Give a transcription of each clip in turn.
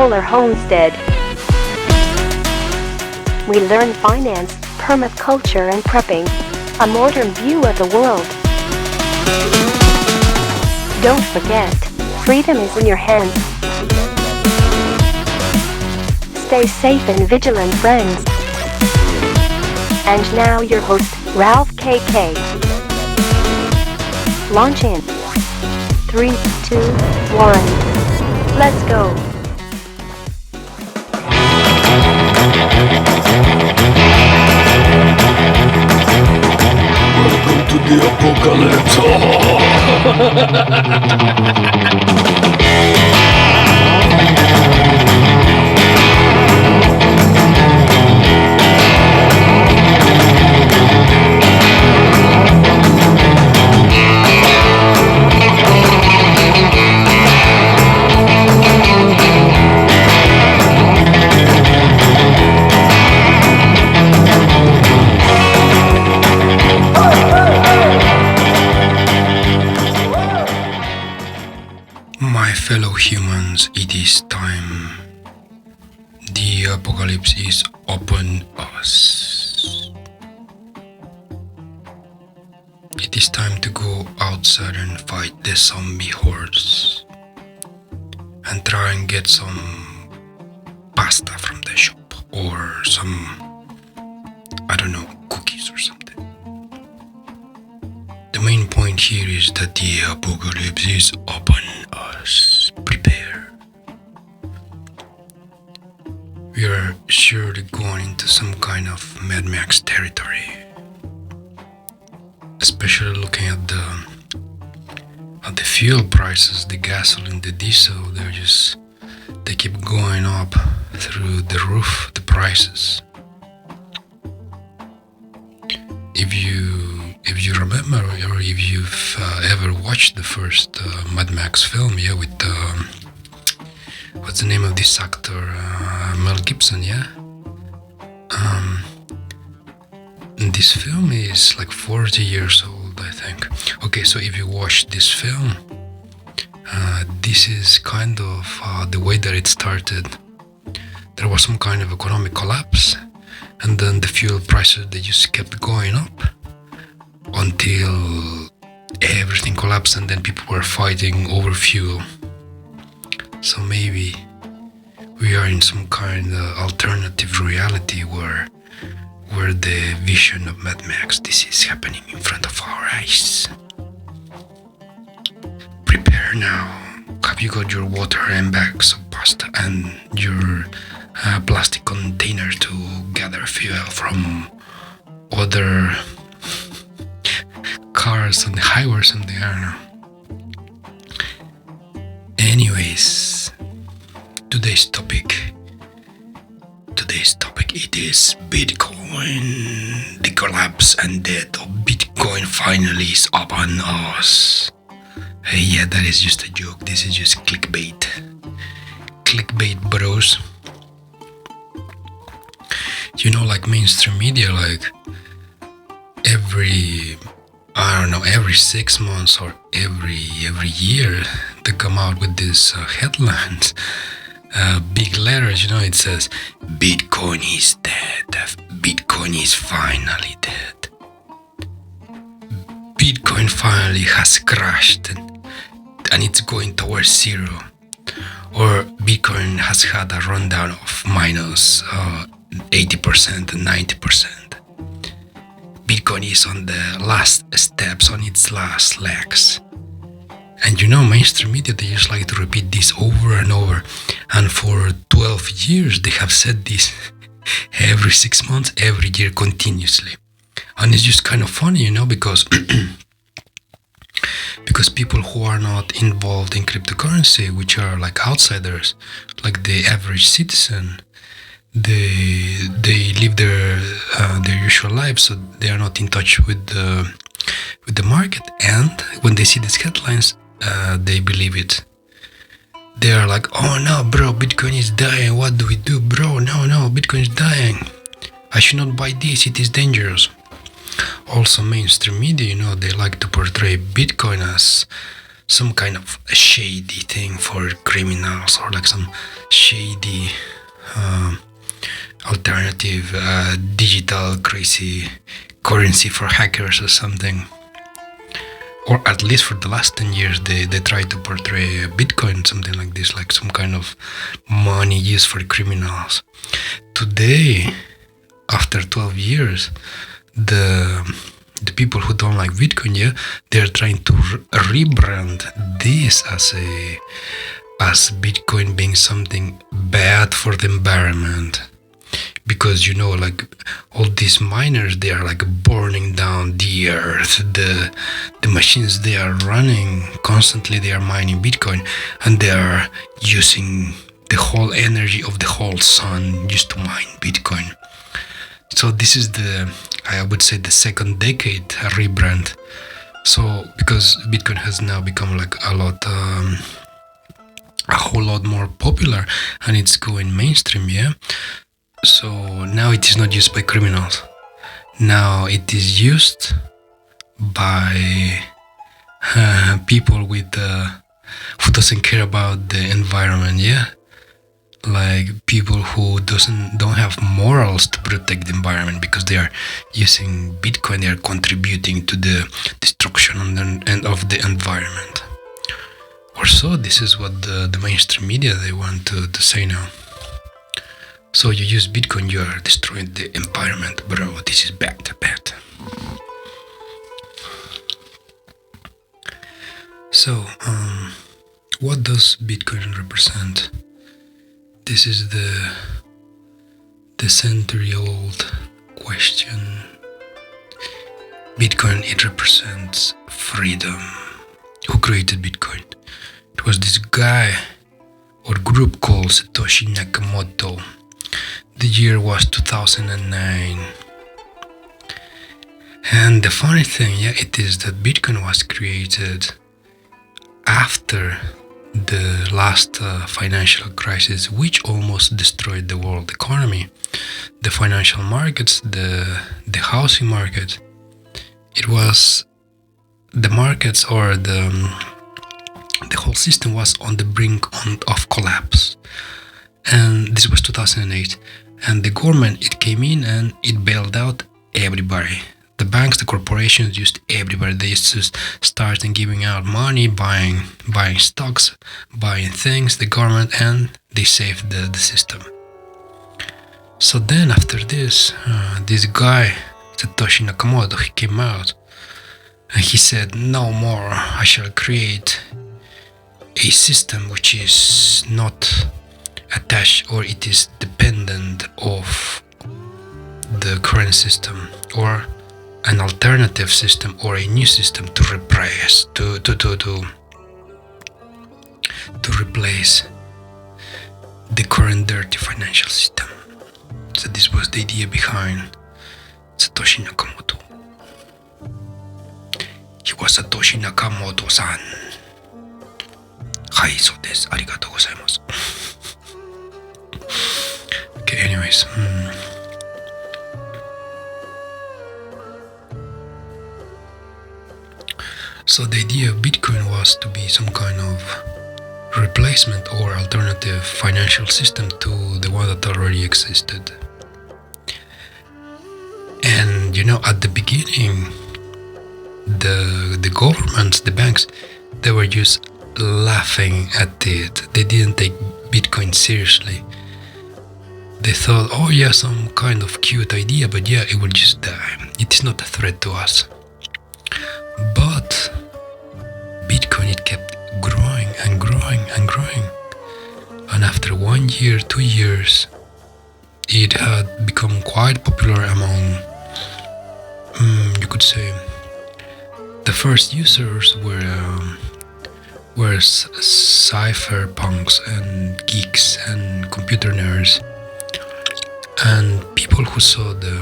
solar homestead. We learn finance, permaculture and prepping. A modern view of the world. Don't forget, freedom is in your hands. Stay safe and vigilant, friends. And now your host, Ralph KK. Launch in 3, 2, 1. Let's go. Welcome to the apocalypse. My fellow humans, it is time. The apocalypse is upon us. It is time to go outside and fight the zombie hordes and try and get some pasta from the shop or some, I don't know, cookies or something. The main point here is that the apocalypse is upon us. Prepare. We are surely going into some kind of Mad Max territory. Especially looking at the fuel prices, the gasoline, the diesel, they keep going up through the roof, the prices. If you remember, or if you've ever watched the first Mad Max film, with what's the name of this actor, Mel Gibson, this film is like 40 years old, I think. Okay, so if you watch this film, this is kind of the way that it started. There was some kind of economic collapse, and then the fuel prices, they just kept going up until everything collapsed, and then people were fighting over fuel. So maybe we are in some kind of alternative reality where the vision of Mad Max, this is happening in front of our eyes. Prepare now. Have you got your water and bags of pasta and your plastic container to gather fuel from other cars on the highway or something? I don't know. Anyways, today's topic, it is Bitcoin. The collapse and death of Bitcoin finally is upon us. Hey, that is just a joke. This is just clickbait. Clickbait, bros. Like mainstream media, like every 6 months or every year, they come out with these headlines, big letters. It says Bitcoin is dead. Bitcoin is finally dead. Bitcoin finally has crashed and it's going towards zero. Or Bitcoin has had a rundown of minus 80% and 90%. Bitcoin is on the last steps, on its last legs. And mainstream media, they just like to repeat this over and over. And for 12 years, they have said this every 6 months, every year, continuously. And it's just kind of funny, because people who are not involved in cryptocurrency, which are like outsiders, like the average citizen, they live their usual lives, so they are not in touch with the market. And when they see these headlines, they believe it. They are like, oh no, bro, Bitcoin is dying. What do we do, bro? No, Bitcoin is dying. I should not buy this. It is dangerous. Also, mainstream media, they like to portray Bitcoin as some kind of a shady thing for criminals, or like some shady alternative digital crazy currency for hackers or something. Or at least for the last 10 years they tried to portray Bitcoin something like this, like some kind of money used for criminals. Today, after 12 years, the people who don't like Bitcoin, yeah, they're trying to rebrand this as Bitcoin being something bad for the environment. Because, you know, like all these miners, they are like burning down the earth, the machines they are running constantly, they are mining Bitcoin, and they are using the whole energy of the whole sun just to mine Bitcoin. So this is I would say the second decade rebrand. So because Bitcoin has now become like a whole lot more popular, and it's going mainstream, yeah. So now it is not used by criminals. Now it is used by people with who doesn't care about the environment, yeah. Like people who don't have morals to protect the environment, because they are using Bitcoin, they are contributing to the destruction of the environment. Or so this is what the mainstream media they want to say now. So you use Bitcoin, you are destroying the environment, bro. This is bad. So, what does Bitcoin represent? This is the century-old question. Bitcoin, it represents freedom. Who created Bitcoin? It was this guy or group called Satoshi Nakamoto. The year was 2009. And the funny thing, yeah, it is that Bitcoin was created after the last financial crisis, which almost destroyed the world economy. The financial markets, the housing market, it was the markets, or the whole system was on the brink of collapse. And this was 2008. And the government, it came in and it bailed out everybody. The banks, the corporations, used everybody. They used to start and giving out money, buying stocks, buying things, the government, and they saved the system. So then after this, this guy, Satoshi Nakamoto, he came out and he said, no more, I shall create a system which is not attached, or it is dependent of the current system, or an alternative system, or a new system to replace the current dirty financial system. So this was the idea behind Satoshi Nakamoto. He was Satoshi Nakamoto-san. はい、そうです。ありがとうございます。Okay, anyways. So the idea of Bitcoin was to be some kind of replacement or alternative financial system to the one that already existed. And you know, at the beginning, the governments, the banks, they were just laughing at it. They didn't take Bitcoin seriously. They thought, oh yeah, some kind of cute idea, but yeah, it will just die. It is not a threat to us. But Bitcoin, it kept growing and growing and growing. And after 1 year, 2 years, it had become quite popular among, you could say, the first users were cypherpunks and geeks and computer nerds, and people who saw the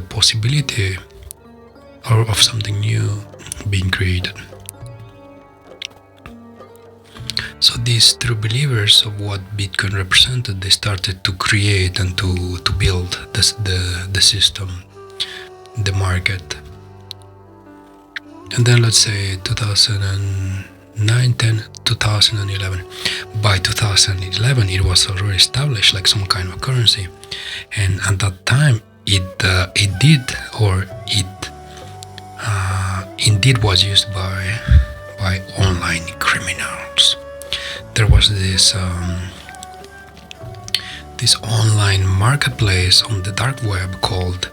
possibility of something new being created. So these true believers of what Bitcoin represented, they started to create and to build the system, the market. And then let's say 2009, 10, 2011. By 2011, it was already established like some kind of currency, and at that time, it indeed was used by online criminals. There was this online marketplace on the dark web called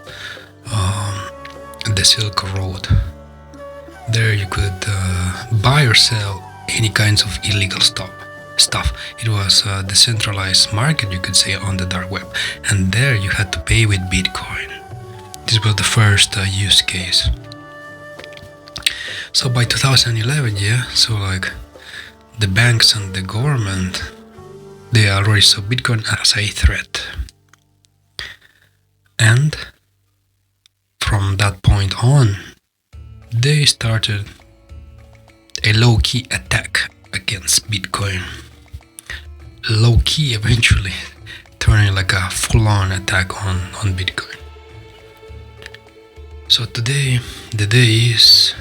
the Silk Road. There you could buy or sell any kinds of illegal stuff. It was a decentralized market, you could say, on the dark web, and there you had to pay with Bitcoin. This was the first use case. So by 2011, so like the banks and the government, they already saw Bitcoin as a threat. And from that point on, they started a low-key attack against Bitcoin. Low-key eventually turning like a full-on attack on Bitcoin. So today, the day is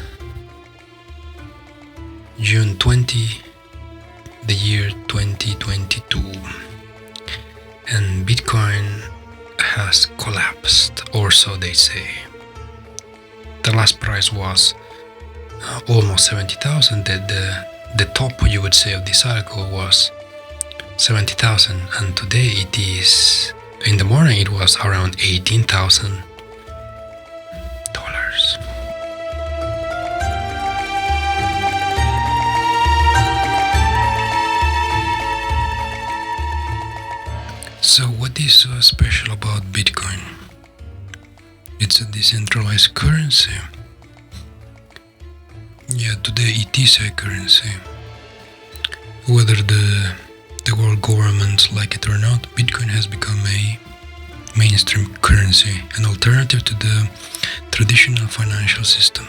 June 20, the year 2022, and Bitcoin has collapsed, or so they say. The last price was almost 70,000. The top, you would say, of this cycle was 70,000, and today it is, in the morning it was around $18,000. So what is so special about Bitcoin? It's a decentralized currency. Yeah, today it is a currency. Whether the world governments like it or not, Bitcoin has become a mainstream currency, an alternative to the traditional financial system.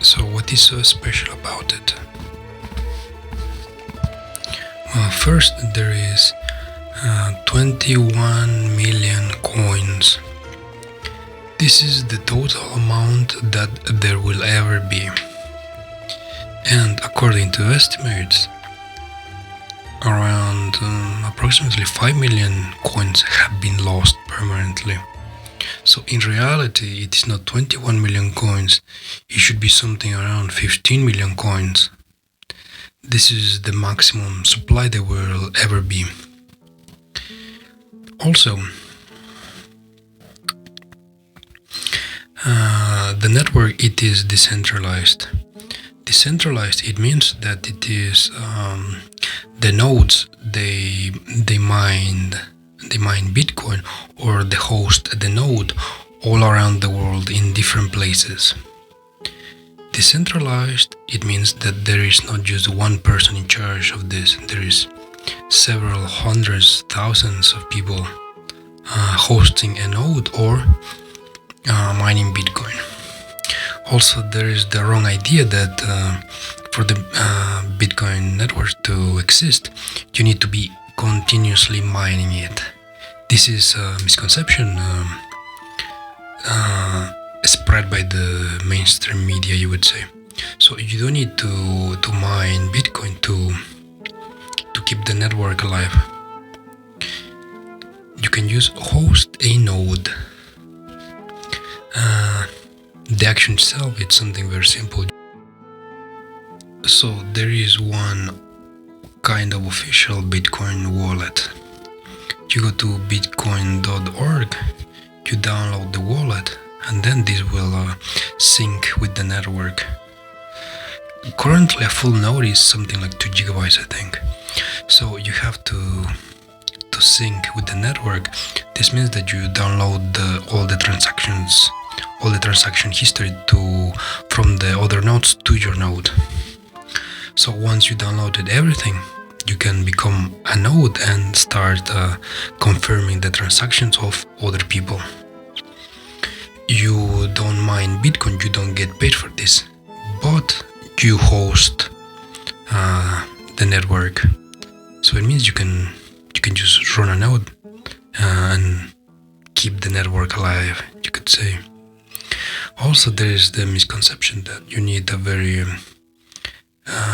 So what is so special about it? Well, first there is 21 million coins. This is the total amount that there will ever be. And according to estimates, around approximately 5 million coins have been lost permanently. So in reality, it is not 21 million coins, it should be something around 15 million coins. This is the maximum supply there will ever be. Also, the network, it is decentralized. Decentralized, it means that it is the nodes, they mine Bitcoin, or they host the node all around the world in different places. Decentralized, it means that there is not just one person in charge of this. There is several hundreds, thousands of people hosting a node or mining Bitcoin. Also, there is the wrong idea that for the Bitcoin network to exist, you need to be continuously mining it. This is a misconception spread by the mainstream media, you would say. So you don't need to mine Bitcoin to keep the network alive. You can just host a node. The action itself, it's something very simple. So there is one kind of official Bitcoin wallet. You go to bitcoin.org, you download the wallet, and then this will sync with the network. Currently a full node is something like 2 gigabytes, I think. So you have to sync with the network. This means that you download all the transaction history from the other nodes to your node. So once you downloaded everything, you can become a node and start confirming the transactions of other people. You don't mine Bitcoin, you don't get paid for this, but you host the network. So it means you can just run a node and keep the network alive, you could say. Also, there is the misconception that you need a very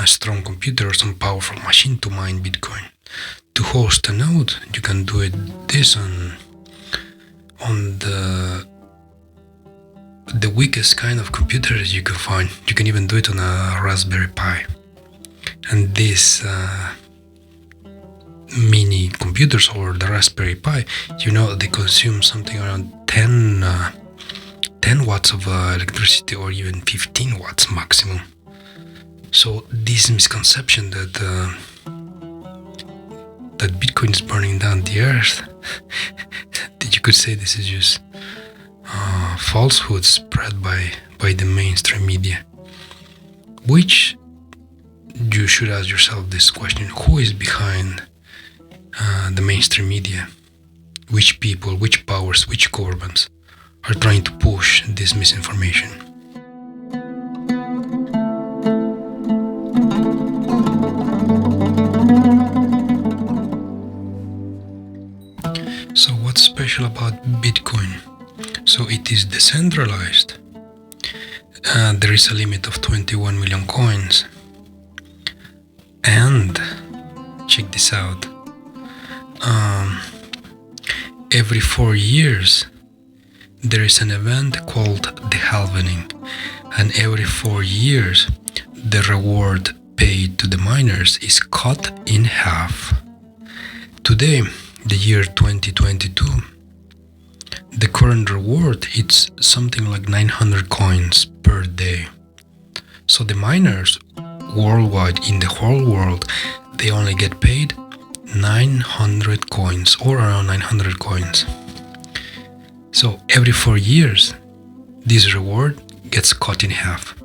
strong computer or some powerful machine to mine Bitcoin. To host a node, you can do it this on the weakest kind of computers you can find. You can even do it on a Raspberry Pi. And these mini computers or the Raspberry Pi, they consume something around 10 watts of electricity, or even 15 watts maximum. So this misconception that Bitcoin is burning down the earth, that you could say this is just falsehood spread by the mainstream media. Which you should ask yourself this question: who is behind the mainstream media? Which people, which powers, which governments are trying to push this misinformation? So what's special about Bitcoin? So it is decentralized. There is a limit of 21 million coins. And check this out. Every 4 years there is an event called the halvening, and every 4 years the reward paid to the miners is cut in half. Today, the year 2022, the current reward is something like 900 coins per day. So the miners worldwide, in the whole world, they only get paid 900 coins, or around 900 coins. So every 4 years this reward gets cut in half.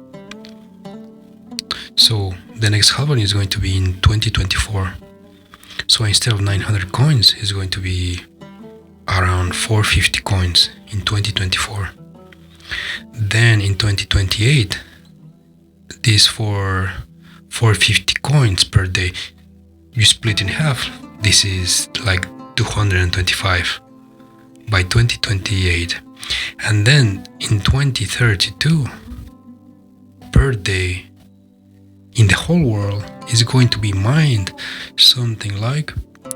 So the next halving is going to be in 2024. So instead of 900 coins, it's going to be around 450 coins in 2024. Then in 2028, this for 450 coins per day, you split in half. This is like 225 by 2028. And then in 2032, per day in the whole world is going to be mined something like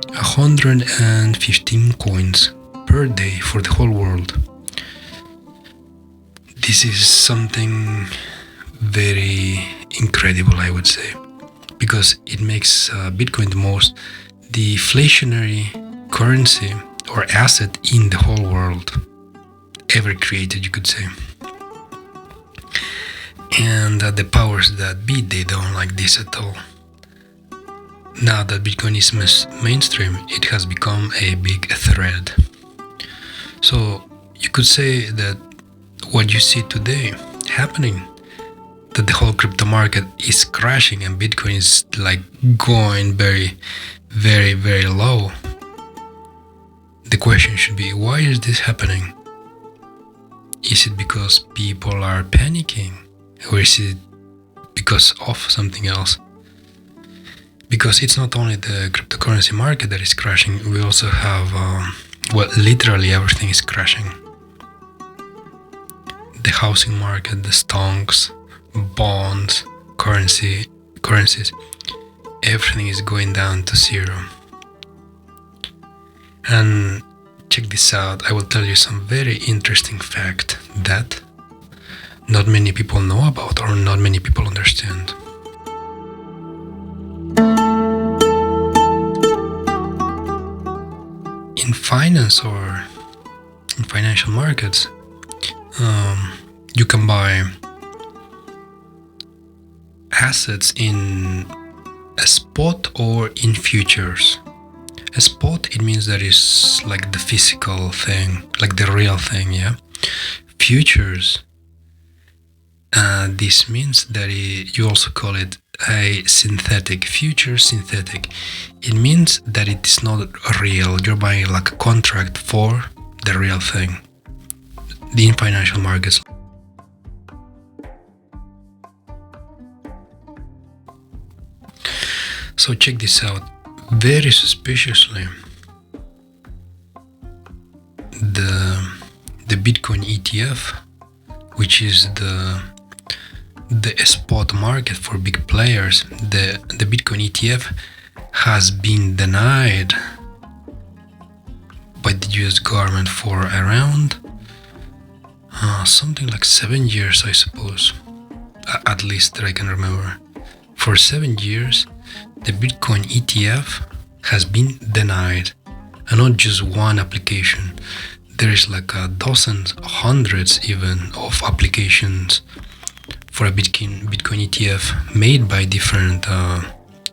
115 coins per day for the whole world. This is something very incredible, I would say, because it makes Bitcoin the most deflationary currency or asset in the whole world ever created, you could say. And the powers that be, they don't like this at all. Now that Bitcoin is mainstream, it has become a big threat. So you could say that what you see today happening, that the whole crypto market is crashing and Bitcoin is like going very, very, very low. The question should be, why is this happening? Is it because people are panicking? Or is it because of something else? Because it's not only the cryptocurrency market that is crashing, we also have, literally everything is crashing. The housing market, the stocks, bonds, currencies, everything is going down to zero. And check this out, I will tell you some very interesting fact that not many people know about or not many people understand. In finance or in financial markets, you can buy assets in a spot or in futures. A spot, it means that is like the physical thing, like the real thing, yeah? Futures, this means that you also call it a synthetic, future synthetic. It means that it is not real. You're buying like a contract for the real thing. In financial markets. So check this out. Very suspiciously, the Bitcoin ETF, which is the spot market for big players, the Bitcoin ETF has been denied by the US government for around something like 7 years, I suppose. At least that I can remember. For 7 years, the Bitcoin ETF has been denied, and not just one application. There is like dozens, hundreds even of applications for a Bitcoin ETF made by different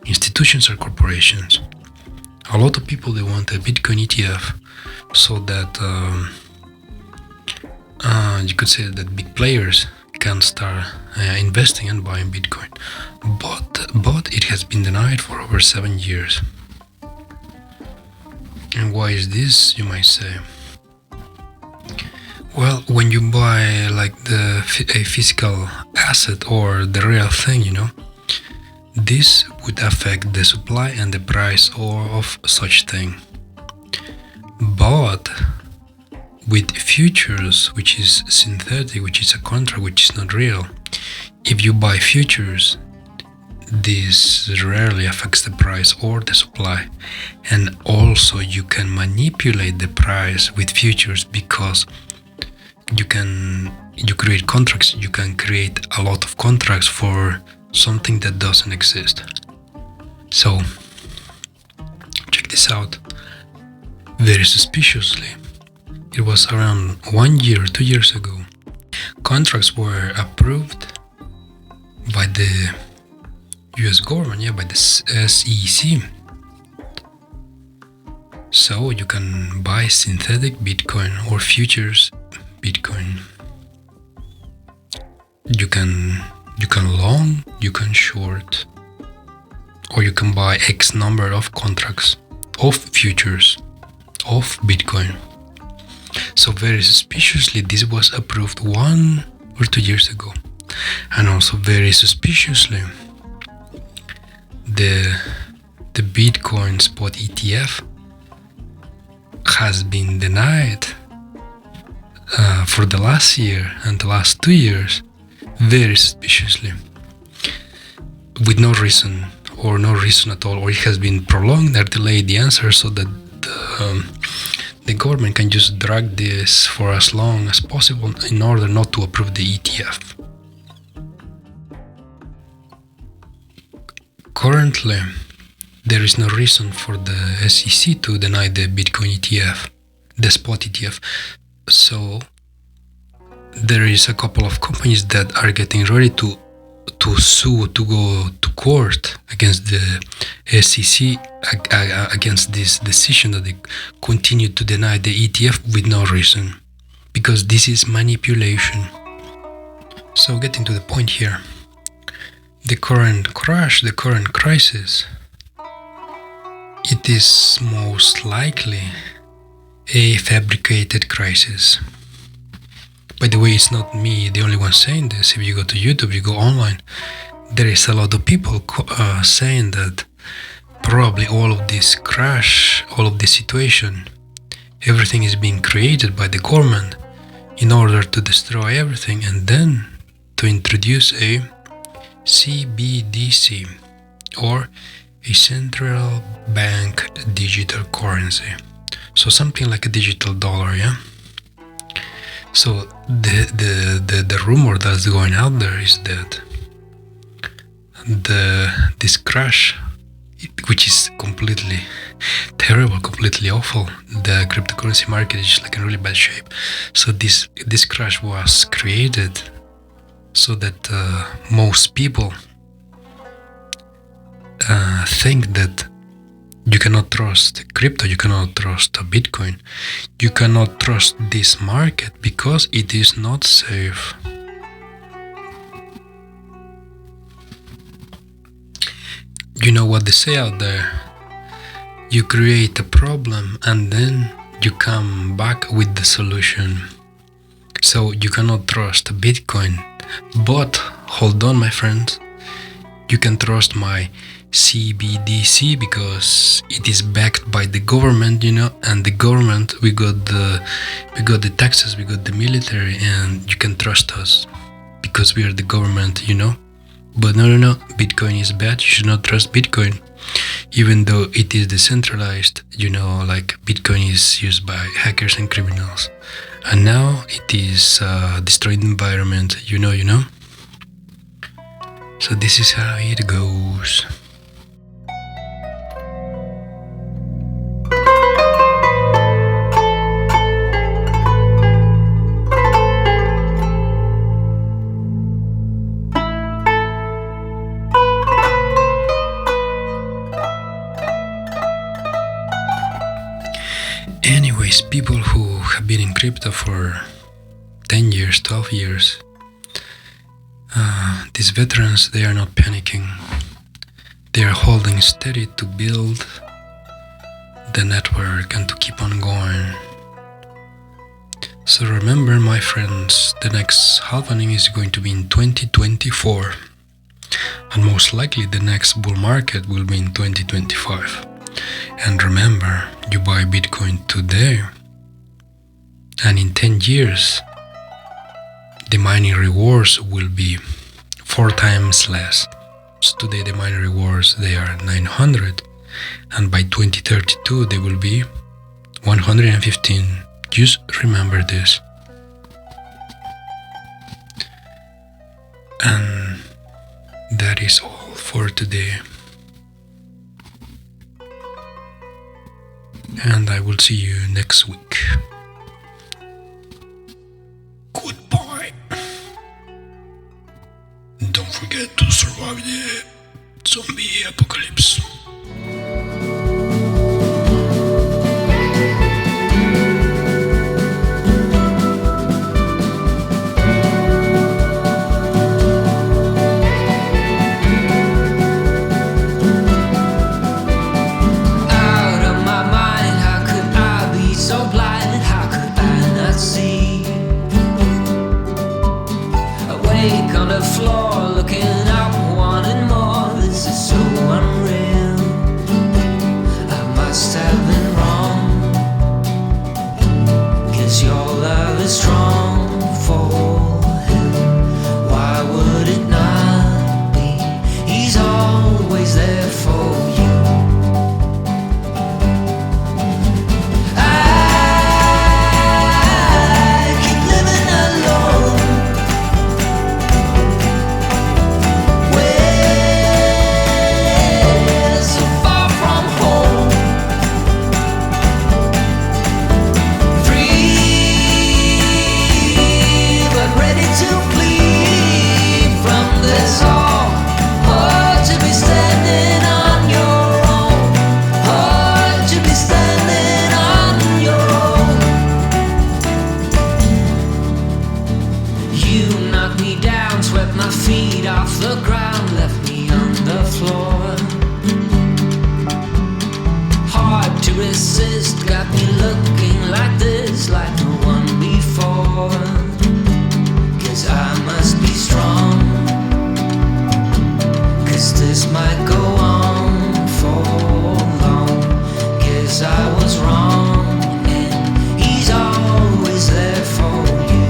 institutions or corporations. A lot of people, they want a Bitcoin ETF so that you could say that big players can start investing and buying Bitcoin, but it has been denied for over 7 years. And why is this, you might say? Well, when you buy like a physical asset or the real thing, this would affect the supply and the price of such thing. But with futures, which is synthetic, which is a contract, which is not real, if you buy futures, this rarely affects the price or the supply. And also you can manipulate the price with futures, because you create contracts, you can create a lot of contracts for something that doesn't exist. So check this out. Very suspiciously, it was around 1 year, 2 years ago, contracts were approved by the US government, by the SEC. So you can buy synthetic Bitcoin or futures Bitcoin. You can long, you can short, or you can buy X number of contracts of futures of Bitcoin. So very suspiciously, this was approved 1 or 2 years ago. And also very suspiciously, the Bitcoin spot ETF has been denied for the last year and the last 2 years, very suspiciously, with no reason or no reason at all, or it has been prolonged or delayed the answer so that the government can just drag this for as long as possible in order not to approve the ETF. Currently, there is no reason for the SEC to deny the Bitcoin ETF, the spot ETF. So there is a couple of companies that are getting ready to sue, to go to court against the SEC, against this decision that they continue to deny the ETF with no reason, because this is manipulation. So getting to the point here, the current crash, the current crisis, it is most likely a fabricated crisis. By the way, it's not me the only one saying this. If you go to YouTube, you go online, there is a lot of people saying that probably all of this crash, all of this situation, everything is being created by the government in order to destroy everything and then to introduce a CBDC, or a central bank digital currency. So something like a digital dollar, yeah? So the rumor that's going out there is that this crash, which is completely terrible, completely awful, the cryptocurrency market is like in really bad shape. So this crash was created so that most people think that you cannot trust crypto, you cannot trust Bitcoin, you cannot trust this market because it is not safe. You know what they say out there? You create a problem and then you come back with the solution. So you cannot trust Bitcoin, but hold on, my friends, you can trust my CBDC because it is backed by the government, and the government, we got the taxes, we got the military, and you can trust us because we are the government, But no, Bitcoin is bad. You should not trust Bitcoin, even though it is decentralized. Like Bitcoin is used by hackers and criminals, and now it is destroying the environment. So this is how it goes. Anyways, people who have been in crypto for 10 years, 12 years, these veterans, they are not panicking. They are holding steady to build the network and to keep on going. So remember, my friends, the next halvening is going to be in 2024, and most likely the next bull market will be in 2025. And remember, you buy Bitcoin today, and in 10 years, the mining rewards will be 4 times less. So today the mining rewards, they are 900, and by 2032 they will be 115. Just remember this. And that is all for today. And I will see you next week. Goodbye. Don't forget to survive the zombie apocalypse. On the floor, looking up, wanting more. This is so unreal. I must have been wrong, 'cause your love is strong for him. Why would it not be? He's always there for you. The ground left me on the floor. Hard to resist, got me looking like this, like no one before. 'Cause I must be strong, 'cause this might go on for long. 'Cause I was wrong, and he's always there for you.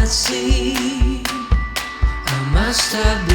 See, I must have